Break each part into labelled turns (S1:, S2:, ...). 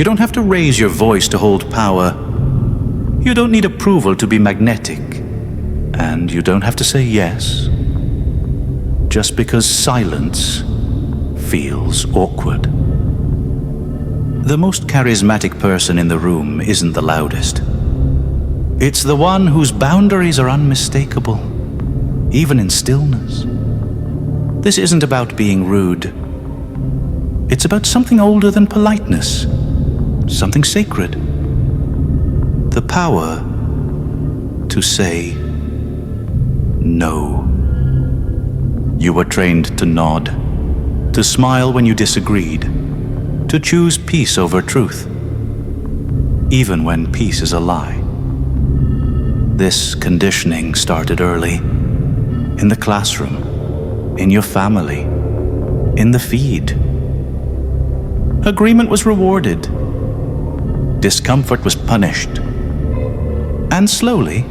S1: You don't have to raise your voice to hold power. You don't need approval to be magnetic. And you don't have to say yes, just because silence feels awkward. The most charismatic person in the room isn't the loudest. It's the one whose boundaries are unmistakable, even in stillness. This isn't about being rude. It's about something older than politeness, something sacred. The power to say no. You were trained to nod, to smile when you disagreed, to choose peace over truth, even when peace is a lie. This conditioning started early, in the classroom, in your family, in the feed. Agreement was rewarded. Discomfort was punished. And slowly,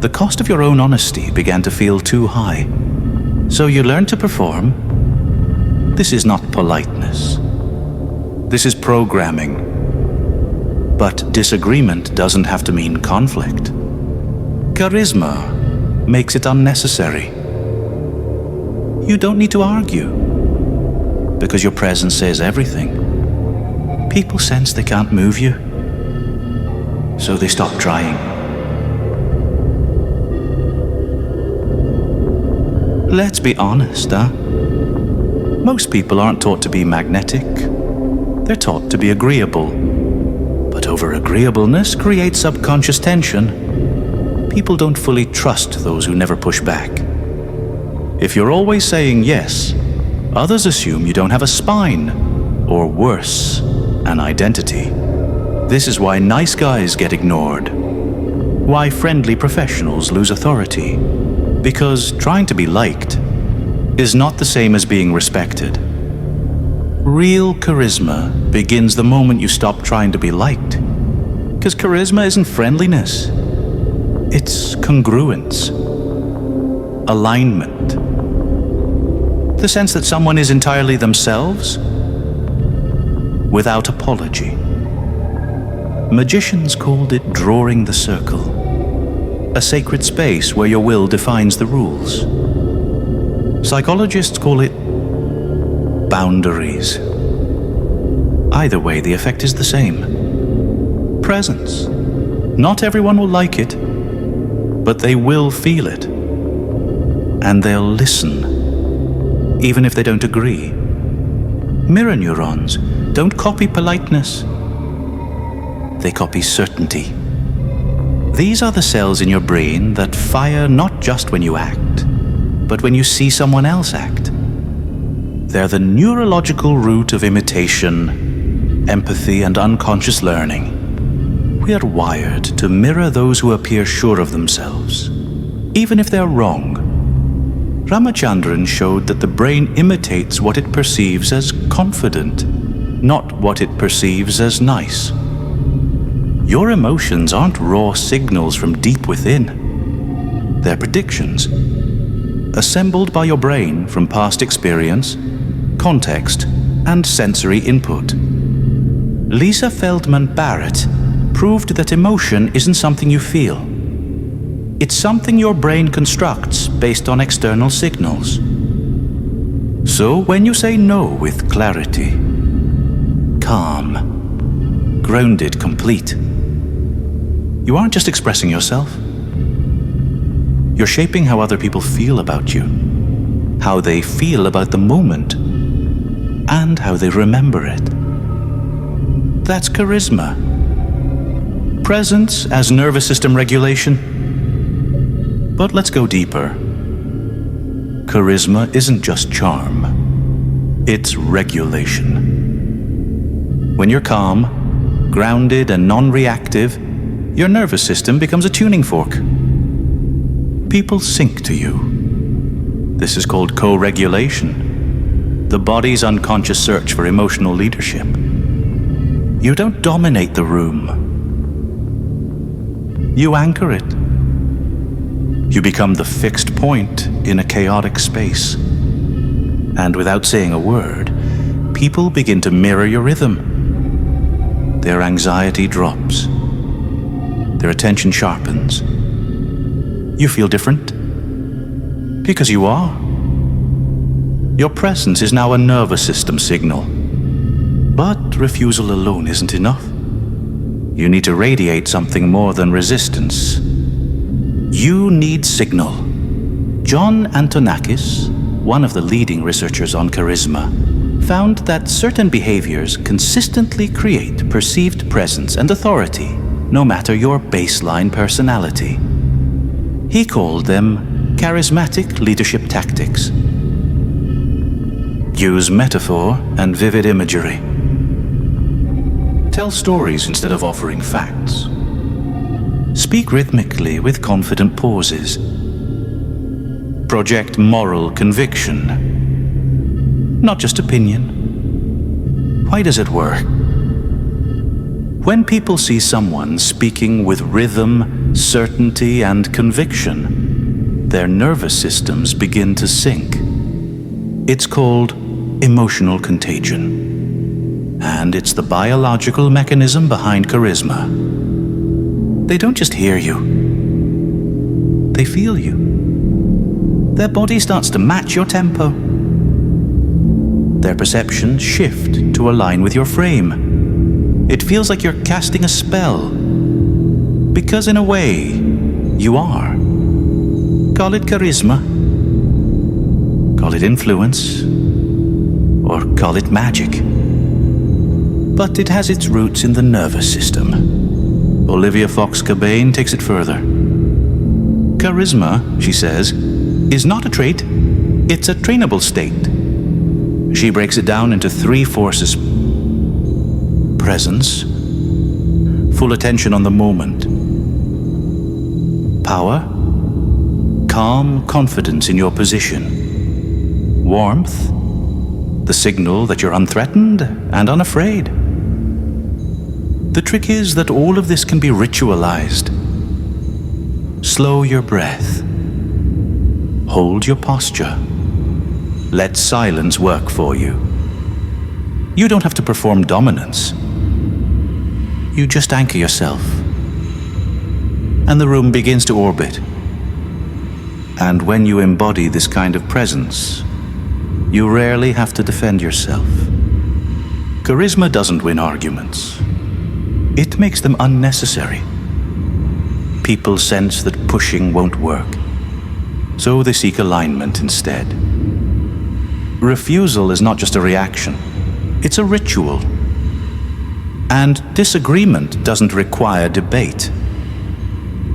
S1: the cost of your own honesty began to feel too high. So you learned to perform. This is not politeness. This is programming. But disagreement doesn't have to mean conflict. Charisma makes it unnecessary. You don't need to argue, because your presence says everything. People sense they can't move you, so they stop trying. Let's be honest, huh? Most people aren't taught to be magnetic. They're taught to be agreeable. But over-agreeableness creates subconscious tension. People don't fully trust those who never push back. If you're always saying yes, others assume you don't have a spine, or worse, an identity. This is why nice guys get ignored. Why friendly professionals lose authority. Because trying to be liked is not the same as being respected. Real charisma begins the moment you stop trying to be liked. Because charisma isn't friendliness. It's congruence. Alignment. The sense that someone is entirely themselves without apology. Magicians called it drawing the circle. A sacred space where your will defines the rules. Psychologists call it boundaries. Either way, the effect is the same. Presence. Not everyone will like it, but they will feel it. And they'll listen, even if they don't agree. Mirror neurons don't copy politeness. They copy certainty. These are the cells in your brain that fire not just when you act, but when you see someone else act. They're the neurological root of imitation, empathy, and unconscious learning. We are wired to mirror those who appear sure of themselves, even if they're wrong. Ramachandran showed that the brain imitates what it perceives as confident, not what it perceives as nice. Your emotions aren't raw signals from deep within. They're predictions, assembled by your brain from past experience, context, and sensory input. Lisa Feldman Barrett proved that emotion isn't something you feel. It's something your brain constructs based on external signals. So when you say no with clarity, calm, grounded, complete, you aren't just expressing yourself. You're shaping how other people feel about you, how they feel about the moment, and how they remember it. That's charisma. Presence as nervous system regulation. But let's go deeper. Charisma isn't just charm. It's regulation. When you're calm, grounded, and non-reactive, your nervous system becomes a tuning fork. People sync to you. This is called co-regulation, the body's unconscious search for emotional leadership. You don't dominate the room. You anchor it. You become the fixed point in a chaotic space. And without saying a word, people begin to mirror your rhythm. their anxiety drops. Their attention sharpens. You feel different? Because you are. Your presence is now a nervous system signal. But refusal alone isn't enough. You need to radiate something more than resistance. You need signal. John Antonakis, one of the leading researchers on charisma, found that certain behaviors consistently create perceived presence and authority, no matter your baseline personality. He called them charismatic leadership tactics. Use metaphor and vivid imagery. Tell stories instead of offering facts. Speak rhythmically with confident pauses. Project moral conviction, not just opinion. Why does it work? When people see someone speaking with rhythm, certainty, and conviction, their nervous systems begin to sync. It's called emotional contagion, and it's the biological mechanism behind charisma. They don't just hear you, they feel you. Their body starts to match your tempo. Their perceptions shift to align with your frame. It feels like you're casting a spell, because in a way, you are. Call it charisma, call it influence, or call it magic. But it has its roots in the nervous system. Olivia Fox-Cabane takes it further. Charisma, she says, is not a trait, it's a trainable state. She breaks it down into 3 forces: presence, full attention on the moment; power, calm confidence in your position; warmth, the signal that you're unthreatened and unafraid. The trick is that all of this can be ritualized. Slow your breath. Hold your posture. Let silence work for you. You don't have to perform dominance. You just anchor yourself. And the room begins to orbit. And when you embody this kind of presence, you rarely have to defend yourself. Charisma doesn't win arguments. It makes them unnecessary. People sense that pushing won't work, so they seek alignment instead. Refusal is not just a reaction, it's a ritual. And disagreement doesn't require debate.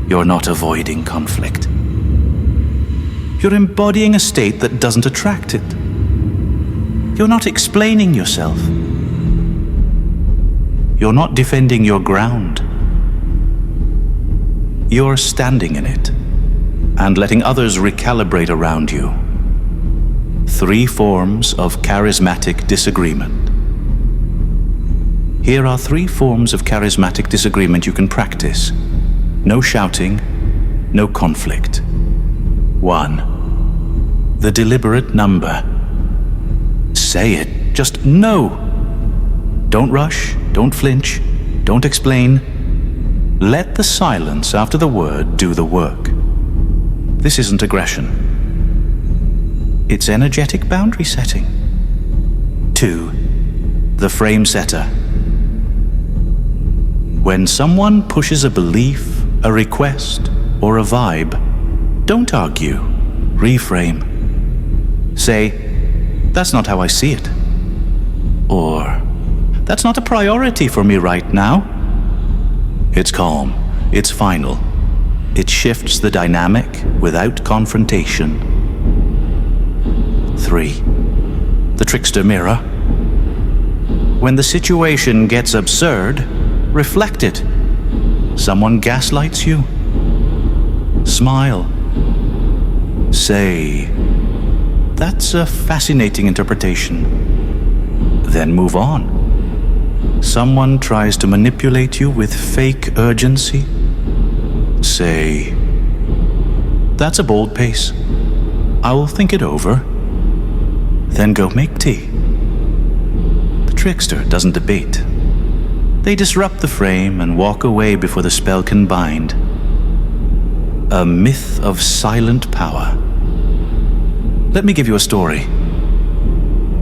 S1: You're not avoiding conflict. You're embodying a state that doesn't attract it. You're not explaining yourself. You're not defending your ground. You're standing in it and letting others recalibrate around you. 3 forms of charismatic disagreement. Here are 3 forms of charismatic disagreement you can practice. No shouting, no conflict. 1. The deliberate number. Say it, just no. Don't rush, don't flinch, don't explain. Let the silence after the word do the work. This isn't aggression. It's energetic boundary setting. 2. The frame setter. When someone pushes a belief, a request, or a vibe, don't argue, reframe. Say, that's not how I see it. Or, that's not a priority for me right now. It's calm, it's final. It shifts the dynamic without confrontation. 3. The trickster mirror. When the situation gets absurd, reflect it. Someone gaslights you. Smile. Say, that's a fascinating interpretation. Then move on. Someone tries to manipulate you with fake urgency. Say, that's a bold pace. I'll think it over. Then go make tea. The trickster doesn't debate. They disrupt the frame and walk away before the spell can bind. A myth of silent power. Let me give you a story.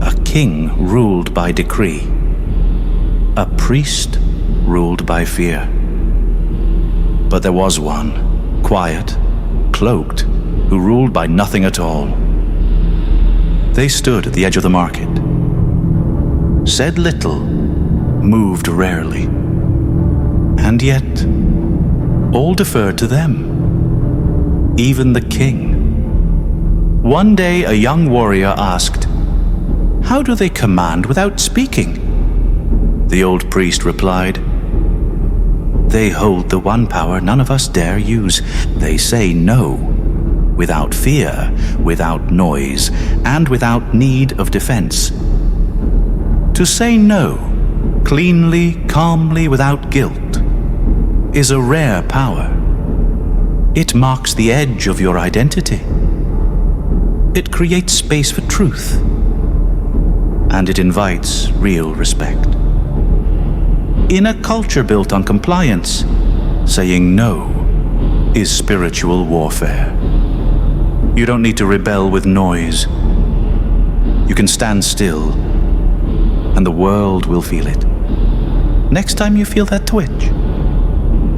S1: A king ruled by decree. A priest ruled by fear. But there was one, quiet, cloaked, who ruled by nothing at all. They stood at the edge of the market, said little, moved rarely, and yet all deferred to them, even the king. One day a young warrior asked, "How do they command without speaking?" The old priest replied, "They hold the one power none of us dare use. They say no, without fear, without noise, and without need of defense. To say no, cleanly, calmly, without guilt, is a rare power. It marks the edge of your identity. It creates space for truth, and it invites real respect. In a culture built on compliance, saying no is spiritual warfare. You don't need to rebel with noise. You can stand still, and the world will feel it. Next time you feel that twitch,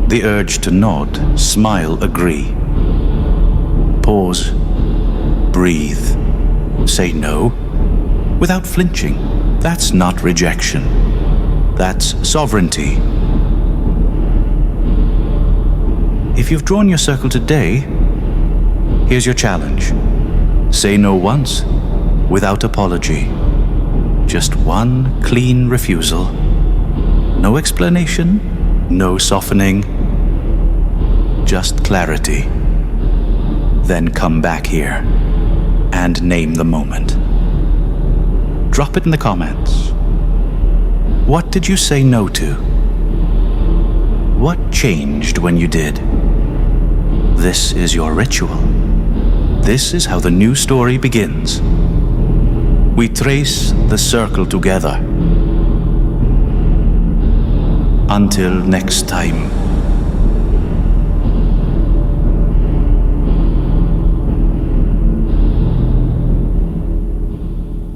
S1: the urge to nod, smile, agree. Pause, breathe, say no, without flinching. That's not rejection. That's sovereignty. If you've drawn your circle today, here's your challenge. Say no once, without apology. Just one clean refusal. No explanation, no softening. Just clarity. Then come back here and name the moment. Drop it in the comments. What did you say no to? What changed when you did? This is your ritual. This is how the new story begins. We trace the circle together. Until next time.